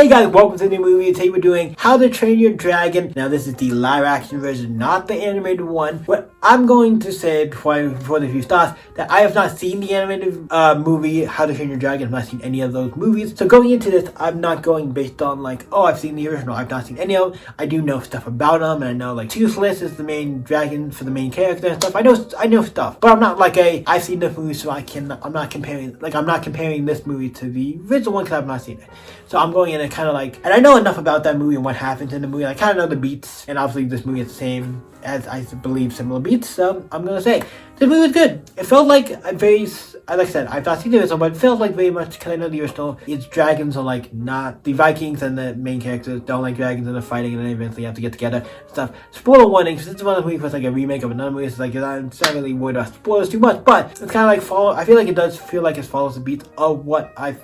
Hey guys, welcome to the movie. Today we're doing How to Train Your Dragon. Now this is the live action version, not the animated one. What I'm going to say before the review starts, that I have not seen the animated movie How to Train Your Dragon. I've not seen any of those movies. So going into this, I'm not going based on like, oh, I've seen the original. I've not seen any of them. I do know stuff about them, and I know like Toothless is the main dragon for the main character and stuff. I know stuff, but I'm not like I've seen the movie, so I'm not comparing this movie to the original one because I've not seen it. So I'm going in and kind of like, and I know enough about that movie and what happens in the movie. I kind of know the beats, and obviously this movie is the same as I believe similar beats. So I'm gonna say this movie was good. It felt like a very, like I said, I've not seen the original, but it felt like very much because I know the original. Its dragons are like not the Vikings, and the main characters don't like dragons, and they're fighting, and then eventually have to get together and stuff. Spoiler warning, because this is one of the movies was like a remake of another movie. It's like I'm not really worried about spoilers too much, but it's kind of like I feel like it does feel like it follows the beats of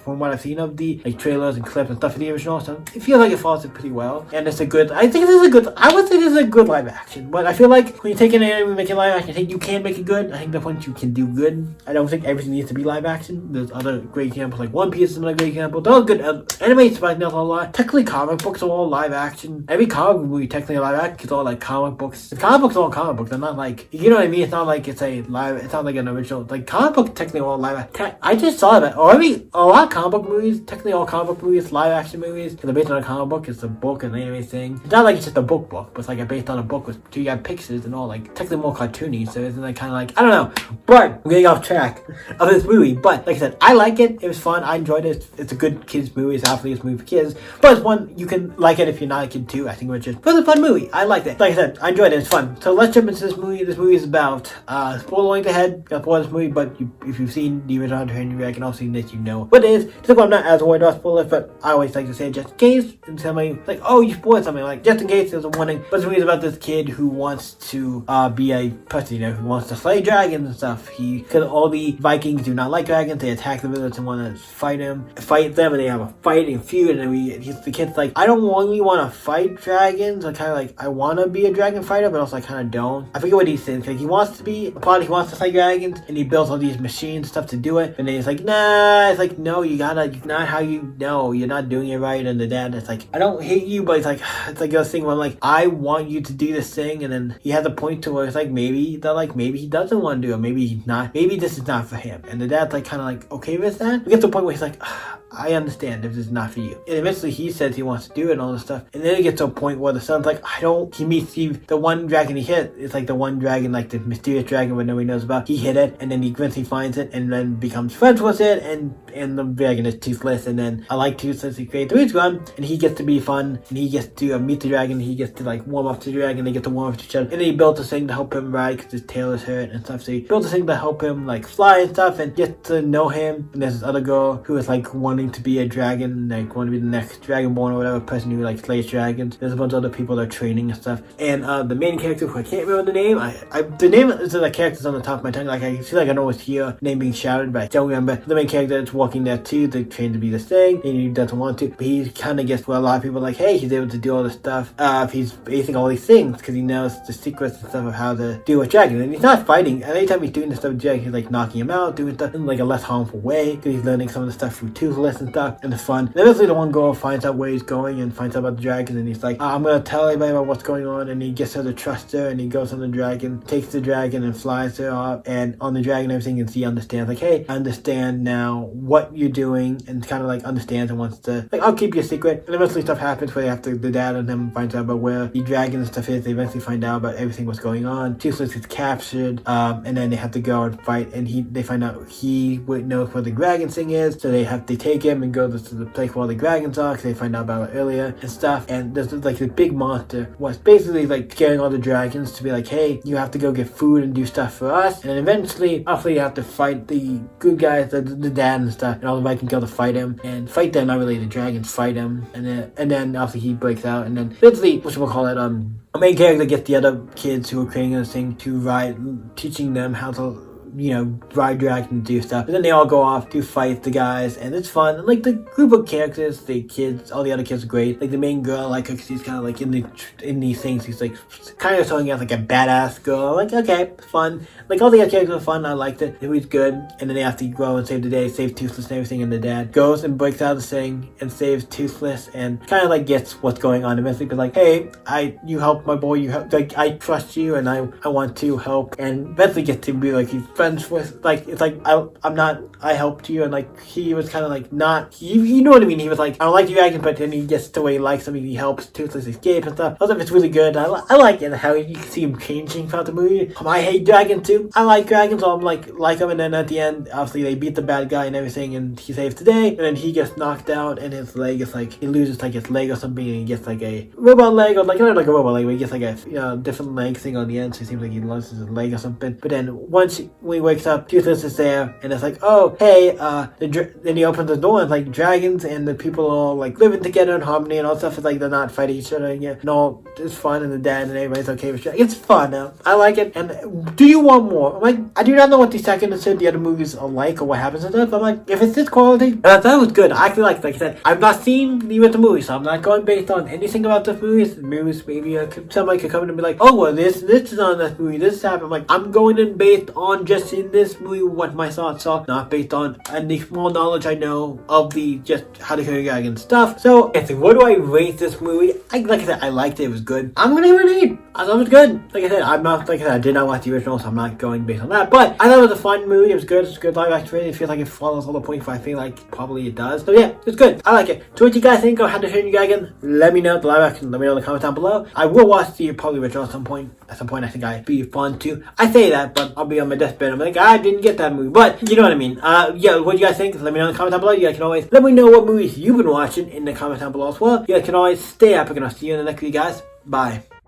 from what I've seen of the like trailers and clips and stuff of the original. So it feels like it follows it pretty well, and it's a good. I would say this is a good live action, but I feel like when you take an anime and make it live action, I think you can make it good. I think the point you can do good. I don't think everything needs to be live action. There's other great examples, like One Piece is another great example. They're all good. Anime surprisingly not a lot. Technically, comic books are all live action. Every comic movie technically live action is all like comic books. The comic books are all comic books. They're not like, you know what I mean? It's not like it's a live. It's not like an original. Like comic books technically all live action. I just saw that. Or a lot of comic book movies, technically all comic book movies, live action movies, because they're based on a comic book. It's a book and an anime thing. It's not like it's just a book, but it's like based on a book with you got pictures and all, like technically more cartoony. So isn't that kind of like, I don't know. But I'm getting off track of this movie. But like I said, I like it. It was fun. I enjoyed it. It's a good kids movie. It's obviously a movie for kids, but it's one you can like it if you're not a kid too. I think it's a fun movie. I liked it. Like I said, I enjoyed it. It's fun. So let's jump into this movie. This movie is about spoiler ahead. Got spoil this movie, but if you've seen the original Henry, I can also see that you know what it is. So I'm not as worried about spoilers, but I always like to say just in case. And somebody like, oh, you spoiled something, like just in case there's a warning. But this movie is about this kid who wants to be a person, who wants to slay dragons and stuff. Because all the Vikings do not like dragons. They attack the village and want to fight them, and they have a fight and feud. And then the kid's like, I don't really want to fight dragons. I kind of like, I want to be a dragon fighter, but also I kind of don't. I forget what he says. Like he wants to be a pilot. He wants to fight dragons, and he builds all these machines stuff to do it. And then he's like, nah. It's like, no, not how you know. You're not doing it right. And the dad is like, I don't hate you, but it's like this thing where I'm like, I want you to do this thing. And then he has a point to where it's like, maybe he doesn't want to do it. Maybe he's not. Maybe this is not for him. And the dad's like kind of like okay with that. We get to the point where he's like, I understand if this is not for you. And eventually he says he wants to do it and all this stuff. And then it gets to a point where the son's like, he meets the one dragon he hit. It's like the one dragon, like the mysterious dragon where nobody knows about. He hit it, and then he eventually finds it and then becomes friends with it, and the dragon is Toothless. And then I like Toothless, he creates the Roots Gun, and he gets to be fun, and he gets to meet the dragon, he gets to like warm up to the dragon, they get to warm up to each other. And then he built this thing to help him ride because his tail is hurt and stuff. So he built this thing to help him like fly and stuff, and get to know him. And there's this other girl who is like wanting to be a dragon, like want to be the next dragonborn or whatever, person who like slays dragons. There's a bunch of other people that are training and stuff. And the main character, who I can't remember the name, the name is the character's on the top of my tongue. Like I feel like I know it's here, name being shouted, but I don't remember. The main character that's walking there too. They train to be this thing, and he doesn't want to, but he kind of gets where a lot of people are like, hey, he's able to do all this stuff. He's acing all these things because he knows the secrets and stuff of how to deal with dragons. And he's not fighting. And anytime he's doing this stuff with dragons, he's like knocking him out, doing stuff in like a less harmful way because he's learning some of the stuff through Toothless and stuff, and it's fun. And eventually the one girl finds out where he's going and finds out about the dragon, and he's like, I'm gonna tell everybody about what's going on. And he gets her to trust her, and he goes on the dragon, takes the dragon and flies her up, and on the dragon everything, and she understands like, hey, I understand now what you're doing, and kind of like understands and wants to like, I'll keep your secret. And eventually stuff happens where the dad and them finds out about where the dragon and stuff is. They eventually find out about everything what's going on. Toothless is captured, and then they have to go and fight, and they find out he knows where the dragon thing is, so they take him and go to the place where all the dragons are, because they find out about it earlier and stuff. And there's like this big monster was basically like scaring all the dragons to be like, hey, you have to go get food and do stuff for us. And then eventually you have to fight the good guys, the dad and stuff, and all the Vikings go to fight him, and fight them, not really the dragons fight him, and then obviously he breaks out, and then eventually a main character gets the other kids who are creating this thing to ride, teaching them how to ride dragons and do stuff. But then they all go off to fight the guys, and it's fun. And like the group of characters, the kids, all the other kids are great. Like the main girl, I like her because she's kind of like in these things, she's like kind of showing out like a badass girl. Like, okay, fun. Like all the other characters were fun. I liked it. It was good. And then they have to go and save the day, save Toothless and everything. And the dad goes and breaks out of the thing and saves Toothless and kind of like gets what's going on. Eventually, but like, hey, you helped my boy. Like I trust you, and I want to help. And eventually get to be like he's friends with, like, it's like I helped you, and like he was kind of like not, you know what I mean. He was like, I don't like you dragon, but then he gets to where he likes him. He helps Toothless escape and stuff. I thought it's really good. I like it how you can see him changing throughout the movie. I hate dragons too. I like dragons, so I'm like him. And then at the end, obviously they beat the bad guy and everything, and he saves the day. And then he gets knocked out, and his leg is like, he loses like his leg or something, and he gets like a robot leg, or like not like a robot leg, but he gets like a different leg thing on the end. So it seems like he loses his leg or something. But then when he wakes up, Toothless is there, and it's like, oh hey, then he opens the door, and like dragons and the people are all like living together in harmony and all stuff. It's like they're not fighting each other yet, and all it's fun, and the dad and everybody's okay with dragons. It's fun now. I like it. And do you want more? I'm like, I do not know what the second and third the other movies are like or what happens in them. But I'm like, if it's this quality, and I thought it was good. I actually like I said, I've not seen the movie, so I'm not going based on anything about the movies. The movies, maybe somebody could come in and be like, oh well, this is on this movie, this happened. I'm like, I'm going in based on just in this movie what my thoughts are, not based on any small knowledge I know of the just how to kill a dragon stuff. So, what do I rate this movie? Like I said, I liked it. It was good. I'm gonna give it an 8. I thought it was good. Like I said, I did not watch the original, so I'm not going based on that. But I thought it was a fun movie. It was good. It's a good live action movie. It feels like it follows all the points. I feel like probably it does. So yeah, it's good. I like it. So what you guys think of How to Train Your Dragon? Let me know the live action. Let me know in the comments down below. I will watch the probably original at some point. At some point, I think I'd be fun too. I say that, but I'll be on my deathbed. I'm like, I didn't get that movie, but you know what I mean. Yeah, what do you guys think? Let me know in the comments down below. You guys can always let me know what movies you've been watching in the comments down below as well. You guys can always stay epic, and I'll see you in the next video, guys. Bye.